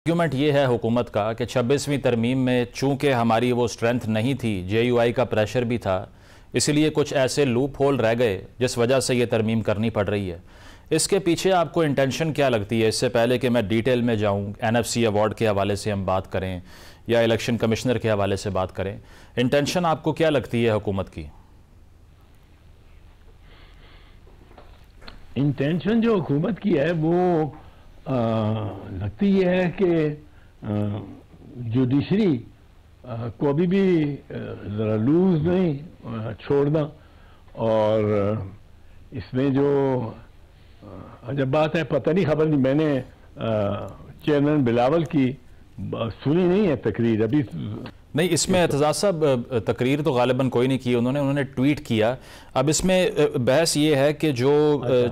Argument ये है हुकूमत का कि 26वीं तरमीम में चूंकि हमारी वो स्ट्रेंथ नहीं थी, जेयूआई का प्रेशर भी था, इसलिए कुछ ऐसे लूप होल रह गए जिस वजह से ये तरमीम करनी पड़ रही है। इसके पीछे आपको इंटेंशन क्या लगती है? इससे पहले कि मैं डिटेल में जाऊं, एनएफसी अवार्ड के हवाले से हम बात करें या इलेक्शन कमिश्नर के हवाले से बात करें, इंटेंशन आपको क्या लगती है हुकूमत की? इंटेंशन जो हुकूमत की है वो लगती ये है कि जुडिशरी को अभी भी ज़रा लूज नहीं छोड़ना। और इसमें जो जब बात है, पता नहीं, खबर नहीं, मैंने चेयरमैन बिलावल की सुनी नहीं है तकरीर अभी। नहीं, इसमें एतजाज़ साहब तकरीर तो गालिबन कोई नहीं की, उन्होंने ट्वीट किया। अब इसमें बहस ये है कि जो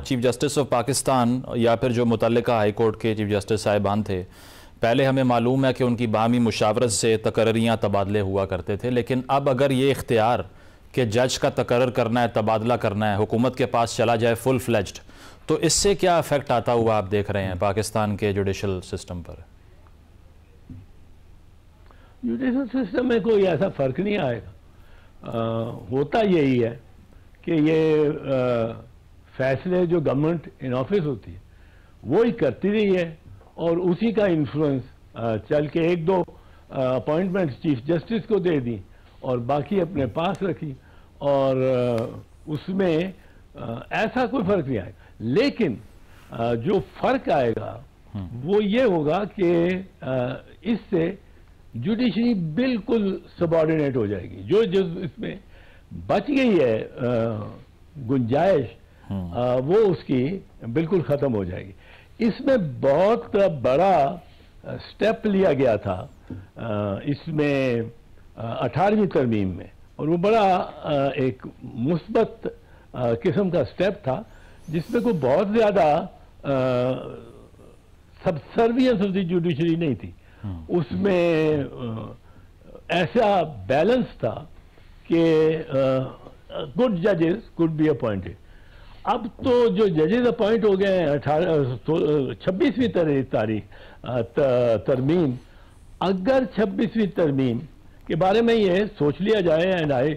चीफ जस्टिस ऑफ पाकिस्तान या फिर जो मुतल्लिका हाई कोर्ट के चीफ जस्टिस साहिबान थे, पहले हमें मालूम है कि उनकी बाहमी मुशावरत से तकर्रियाँ तबादले हुआ करते थे, लेकिन अब अगर ये इख्तियार कि जज का तकर्रर करना है, तबादला करना है, हुकूमत के पास चला जाए फुल फ्लेज्ड, तो इससे क्या इफेक्ट आता हुआ आप देख रहे हैं पाकिस्तान के जुडिशल सिस्टम पर? जुडिशल सिस्टम में कोई ऐसा फर्क नहीं आएगा। होता यही है कि ये फैसले जो गवर्नमेंट इन ऑफिस होती है वो ही करती रही है और उसी का इन्फ्लुएंस चल के एक दो अपॉइंटमेंट चीफ जस्टिस को दे दी और बाकी अपने पास रखी, और उसमें ऐसा कोई फर्क नहीं आएगा। लेकिन जो फर्क आएगा वो ये होगा कि इससे जुडिशरी बिल्कुल सबऑर्डिनेट हो जाएगी। जो जो इसमें बच गई है गुंजाइश, वो उसकी बिल्कुल खत्म हो जाएगी। इसमें बहुत बड़ा स्टेप लिया गया था इसमें 18वीं तरमीम में, और वो बड़ा एक मुस्बत किस्म का स्टेप था जिसमें कोई बहुत ज्यादा सबसर्वियंस ऑफ द जुडिशरी नहीं थी। उसमें ऐसा बैलेंस था कि गुड जजेस कुड बी अपॉइंटेड। अब तो जो जजेस अपॉइंट हो गए हैं 26वीं तरमीम, अगर 26वीं तरमीम के बारे में ये सोच लिया जाए, एंड आई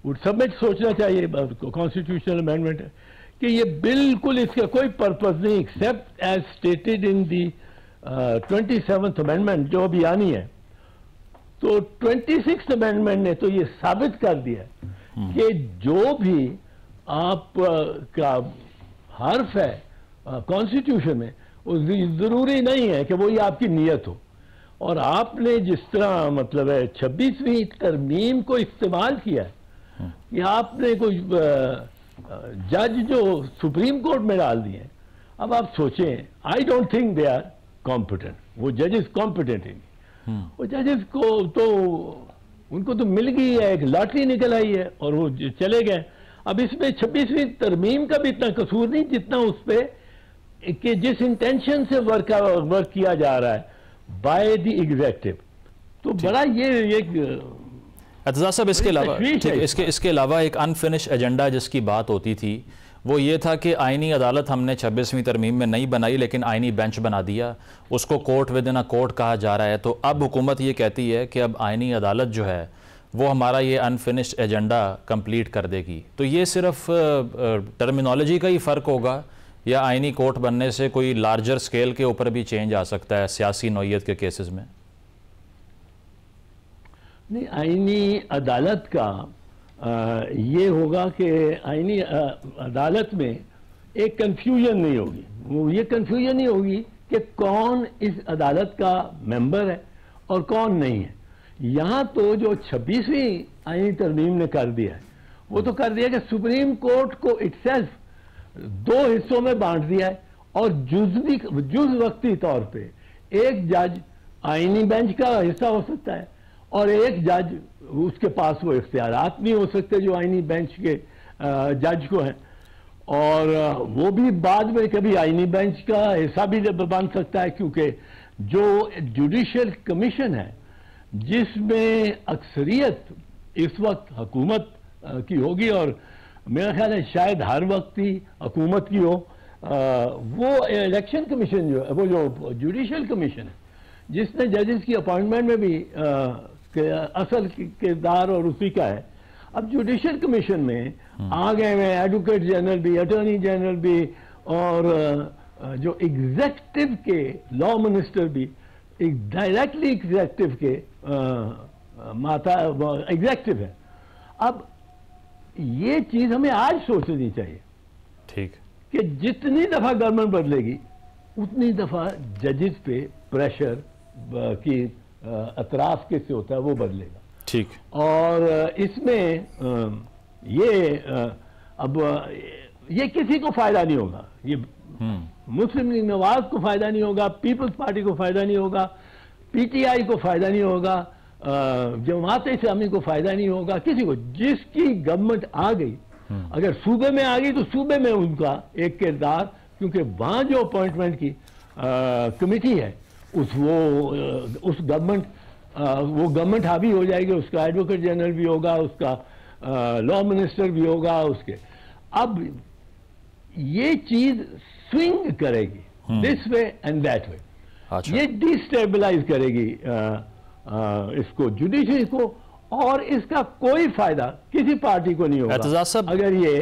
वुड सबमिट, सोचना चाहिए, कॉन्स्टिट्यूशनल अमेंडमेंट है कि ये बिल्कुल इसका कोई पर्पस नहीं except as stated in the 27th amendment जो अभी आनी है। तो 26th अमेंडमेंट ने तो ये साबित कर दिया कि जो भी आप का हर्फ है कॉन्स्टिट्यूशन में, वो जरूरी नहीं है कि वो ये आपकी नीयत हो। और आपने जिस तरह मतलब है 26वीं तरमीम को इस्तेमाल किया है कि आपने कोई जज जो सुप्रीम कोर्ट में डाल दिए। अब आप सोचें, I don't think they are competent, वो जजेस कॉम्पिटेंट ही नहीं। वो जजेस को तो उनको तो मिल गई है, एक लॉटरी निकल आई है और वो चले गए। अब इसमें 26वीं तरमीम का भी इतना कसूर नहीं जितना उस पर कि जिस इंटेंशन से वर्क किया जा रहा है बाय द एग्जीक्यूटिव। तो बड़ा ये एक एतजाज़ साहब, इसके अलावा एक अनफिनिश एजेंडा जिसकी बात होती थी वो ये था कि आईनी अदालत हमने 26वीं तरमीम में नहीं बनाई, लेकिन आईनी बेंच बना दिया, उसको court with in a court कहा जा रहा है। तो अब हुकूमत ये कहती है कि अब आईनी अदालत जो है वो हमारा ये अनफिनिश्ड एजेंडा कंप्लीट कर देगी। तो ये सिर्फ टर्मिनोलॉजी का ही फ़र्क होगा या आईनी कोर्ट बनने से कोई लार्जर स्केल के ऊपर भी चेंज आ सकता है सियासी नौयत के केसेस में? नहीं, आईनी अदालत का ये होगा कि आईनी अदालत में एक कंफ्यूजन नहीं होगी। वो ये कंफ्यूजन नहीं होगी कि कौन इस अदालत का मेंबर है और कौन नहीं है। यहाँ तो जो 26वीं आईनी तरमीम ने कर दिया है वो तो कर दिया कि सुप्रीम कोर्ट को इटसेल्फ 2 हिस्सों में बांट दिया है, और जुज वक्ती तौर पे एक जज आईनी बेंच का हिस्सा हो सकता है और एक जज, उसके पास वो इख्तियारात नहीं हो सकते जो आईनी बेंच के जज को हैं, और वो भी बाद में कभी आईनी बेंच का हिस्सा भी बन सकता है, क्योंकि जो जुडिशियल कमीशन है जिसमें अक्सरियत इस वक्त हुकूमत की होगी, और मेरा ख्याल है शायद हर वक्त ही हुकूमत की हो, वो इलेक्शन कमीशन जो है, वो जो जुडिशियल कमीशन है जिसने जजेस की अपॉइंटमेंट में भी असल किरदार और उसी का है। अब जुडिशियल कमीशन में आ गए हैं एडवोकेट जनरल भी, अटॉर्नी जनरल भी, और जो एग्जेक्टिव के लॉ मिनिस्टर भी, डायरेक्टली एग्जेक्टिव के माता एग्जेक्टिव है। अब ये चीज हमें आज सोचनी चाहिए, ठीक, कि जितनी दफा गवर्नमेंट बदलेगी उतनी दफा जजेस पे प्रेशर की अतराफ किससे होता है वो बदलेगा। ठीक। और इसमें अब ये किसी को फायदा नहीं होगा, ये मुस्लिम लीग नवाज को फायदा नहीं होगा, पीपल्स पार्टी को फायदा नहीं होगा, पीटीआई को फायदा नहीं होगा, जमात इस्लामी को फायदा नहीं होगा, किसी को। जिसकी गवर्नमेंट आ गई, अगर सूबे में आ गई तो सूबे में उनका एक किरदार, क्योंकि वहां जो अपॉइंटमेंट की कमेटी है उस गवर्नमेंट हावी हो जाएगी, उसका एडवोकेट जनरल भी होगा, उसका लॉ मिनिस्टर भी होगा उसके। अब ये चीज स्विंग करेगी this way and that way. अच्छा। ये डिस्टेबलाइज करेगी इसको, जुडिशरी को, और इसका कोई फायदा किसी पार्टी को नहीं होगा अगर ये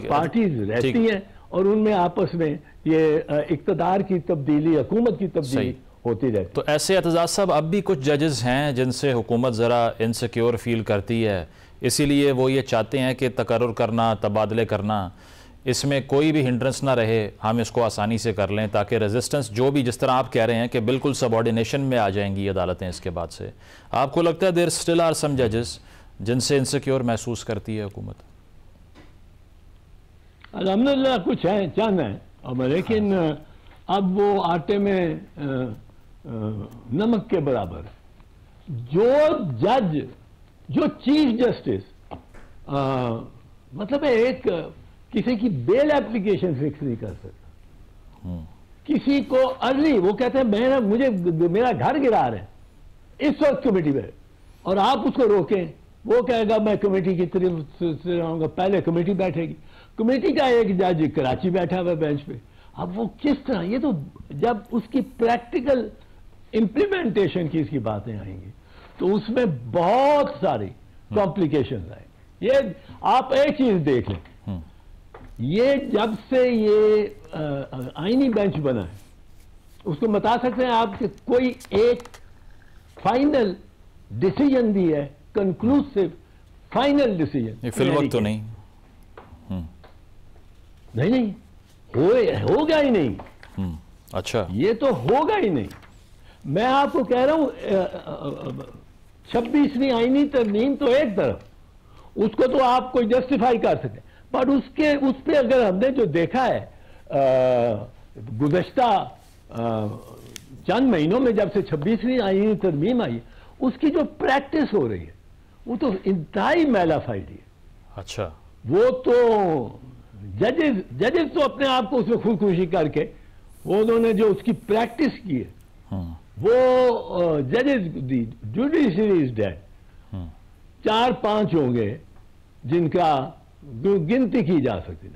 पार्टीज रहती हैं और उनमें आपस में ये इक़्तिदार की तब्दीली, हुकूमत की तब्दीली होती रहती। तो ऐसे एतजाज साहब अब भी कुछ जजेस हैं जिनसे हुकूमत ज़रा इनसिक्योर फील करती है, इसीलिए वो ये चाहते हैं कि तकर्रुर करना, तबादले करना, इसमें कोई भी हिंड्रेंस ना रहे, हम इसको आसानी से कर लें, ताकि रेजिस्टेंस जो भी, जिस तरह आप कह रहे हैं कि बिल्कुल सबॉर्डिनेशन में आ जाएंगी अदालतें इसके बाद से, आपको लगता है देयर स्टिल आर सम जजेस जिनसे इनसिक्योर महसूस करती है हुकूमत? अल्हम्दुलिल्लाह कुछ है, चंद है, लेकिन अब वो आटे में नमक के बराबर है। जो जज, जो चीफ जस्टिस मतलब एक किसी की बेल एप्लीकेशन फिक्स नहीं कर सकता, किसी को अर्ली, वो कहते हैं मेरा घर गिरा रहे हैं इस वक्त कमेटी में, और आप उसको रोकें, वो कहेगा मैं कमेटी की तरफ से रहूंगा, पहले कमेटी बैठेगी, कमेटी का एक जज कराची बैठा हुआ बेंच पे। अब वो किस तरह, ये तो जब उसकी प्रैक्टिकल इंप्लीमेंटेशन की इसकी बातें आएंगी तो उसमें बहुत सारी कॉम्प्लिकेशंस आएंगी। ये आप एक चीज देख लें, ये जब से ये आईनी बेंच बना है, उसको बता सकते हैं आप कि कोई एक फाइनल डिसीजन भी है, कंक्लूसिव फाइनल डिसीजन फिलहाल तो नहीं नहीं होगा ही नहीं। अच्छा, ये तो होगा ही नहीं। मैं आपको कह रहा हूं 26वीं आईनी तरमीम तो एक तरफ, उसको तो आप कोई जस्टिफाई कर सके, पर उस पे अगर हमने जो देखा है गुज़श्ता चंद महीनों में, जब से 26वीं आईनी तरमीम आई, उसकी जो प्रैक्टिस हो रही है वो तो इंतहाई मैलाफाइड है। अच्छा, वो तो जजेस तो अपने आप को उसमें खुदकुशी करके, वो उन्होंने जो उसकी प्रैक्टिस की है, वो जजेस दी जुडिशरी इज डेड, 4-5 होंगे जिनका गिनती की जा सकती है।